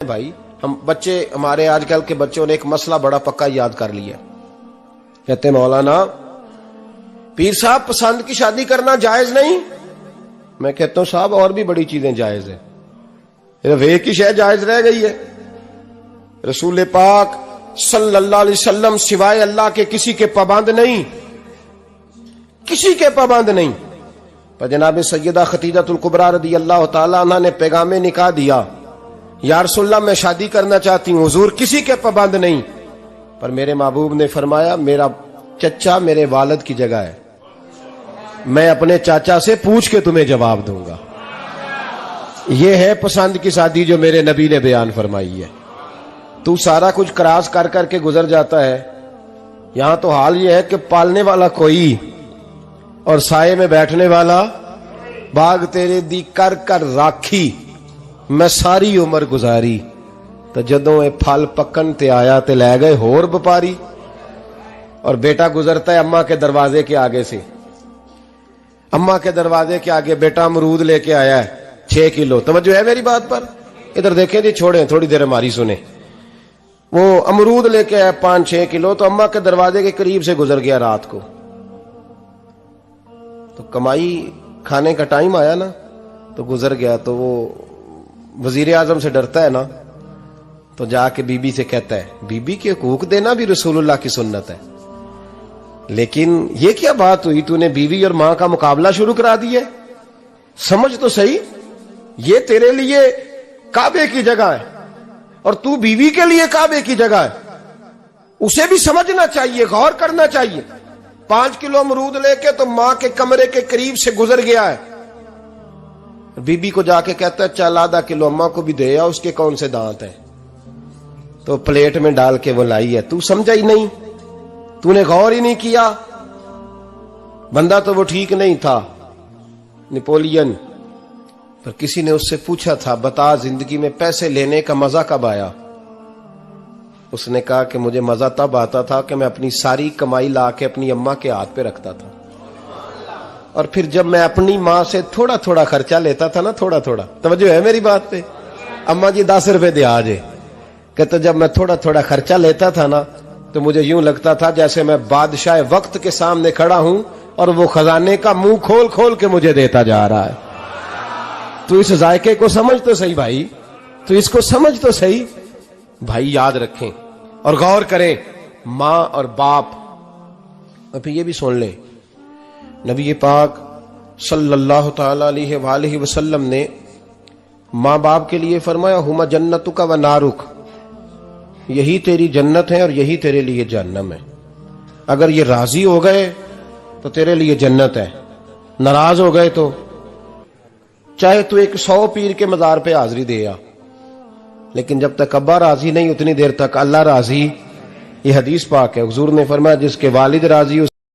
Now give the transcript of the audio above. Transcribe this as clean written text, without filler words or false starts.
بھائی. ہم بچے، ہمارے آج کل کے بچوں نے ایک مسئلہ بڑا پکا یاد کر لیا. کہتے ہیں مولانا پیر صاحب پسند کی شادی کرنا جائز نہیں. میں کہتا ہوں صاحب اور بھی بڑی چیزیں جائز ہیں، صرف ایک ہی شے جائز رہ گئی ہے. رسول پاک صلی اللہ علیہ وسلم سوائے اللہ کے کسی کے پابند نہیں، کسی کے پابند نہیں. پر جناب سیدہ خدیجہ الکبریٰ رضی اللہ تعالی عنہ نے پیغام نکاح دیا، یا رسول اللہ میں شادی کرنا چاہتی ہوں. حضور کسی کے پابند نہیں، پر میرے محبوب نے فرمایا میرا چچا میرے والد کی جگہ ہے، میں اپنے چاچا سے پوچھ کے تمہیں جواب دوں گا. یہ ہے پسند کی شادی جو میرے نبی نے بیان فرمائی ہے. تو سارا کچھ کراس کر کر کے گزر جاتا ہے. یہاں تو حال یہ ہے کہ پالنے والا کوئی اور سائے میں بیٹھنے والا. باغ تیرے دی کر کر راکھی میں ساری عمر گزاری، تو جدوں اے پھل پکن تے آیا تے لے گئے ہور بپاری. اور بیٹا گزرتا ہے اماں کے دروازے کے آگے سے، اماں کے دروازے کے آگے بیٹا امرود لے کے آیا ہے 6 کلو. توجہ ہے میری بات پر؟ ادھر دیکھیں جی، چھوڑیں تھوڑی دیر ہماری سنیں. وہ امرود لے کے آیا 5-6 کلو، تو اماں کے دروازے کے قریب سے گزر گیا رات کو. تو کمائی کھانے کا ٹائم آیا نا، تو گزر گیا. تو وہ وزیر اعظم سے ڈرتا ہے نا، تو جا کے بی بی سے کہتا ہے بی بی کے حقوق دینا بھی رسول اللہ کی سنت ہے. لیکن یہ کیا بات ہوئی، تو نے بیوی اور ماں کا مقابلہ شروع کرا دیا. سمجھ تو صحیح، یہ تیرے لیے کعبے کی جگہ ہے اور تو بیوی کے لیے کعبے کی جگہ ہے. اسے بھی سمجھنا چاہیے، غور کرنا چاہیے. 5 کلو امرود لے کے تو ماں کے کمرے کے قریب سے گزر گیا ہے. بی بی کو جا کے کہتا ہے چل آدھا کلو اماں کو بھی دے آ، اس کے کون سے دانت ہیں. تو پلیٹ میں ڈال کے وہ لائی ہے. تو سمجھا ہی نہیں، تو نے غور ہی نہیں کیا. بندہ تو وہ ٹھیک نہیں تھا، نپولین. پر کسی نے اس سے پوچھا تھا بتا زندگی میں پیسے لینے کا مزہ کب آیا؟ اس نے کہا کہ مجھے مزہ تب آتا تھا کہ میں اپنی ساری کمائی لا کے اپنی اماں کے ہاتھ پہ رکھتا تھا، اور پھر جب میں اپنی ماں سے تھوڑا تھوڑا خرچہ لیتا تھا نا، تھوڑا تھوڑا. توجہ ہے میری بات پہ؟ اماں جی 10 روپے دے آ جے. کہتے جب میں تھوڑا تھوڑا خرچہ لیتا تھا نا، تو مجھے یوں لگتا تھا جیسے میں بادشاہ وقت کے سامنے کھڑا ہوں اور وہ خزانے کا منہ کھول کھول کے مجھے دیتا جا رہا ہے. تو اس ذائقے کو سمجھ تو صحیح بھائی، تو اس کو سمجھ تو صحیح بھائی. یاد رکھیں اور غور کریں، ماں اور باپ. اور پھر یہ بھی سن لیں، نبی پاک صلی اللہ تعالی علیہ وآلہ وسلم نے ماں باپ کے لیے فرمایا ہما جنتک و نارک، یہی تیری جنت ہے اور یہی تیرے لیے جہنم ہے. اگر یہ راضی ہو گئے تو تیرے لیے جنت ہے، ناراض ہو گئے تو چاہے تو ایک 100 پیر کے مزار پہ حاضری دے آ، لیکن جب تک ابا راضی نہیں اتنی دیر تک اللہ راضی. یہ حدیث پاک ہے. حضور نے فرمایا جس کے والد راضی اس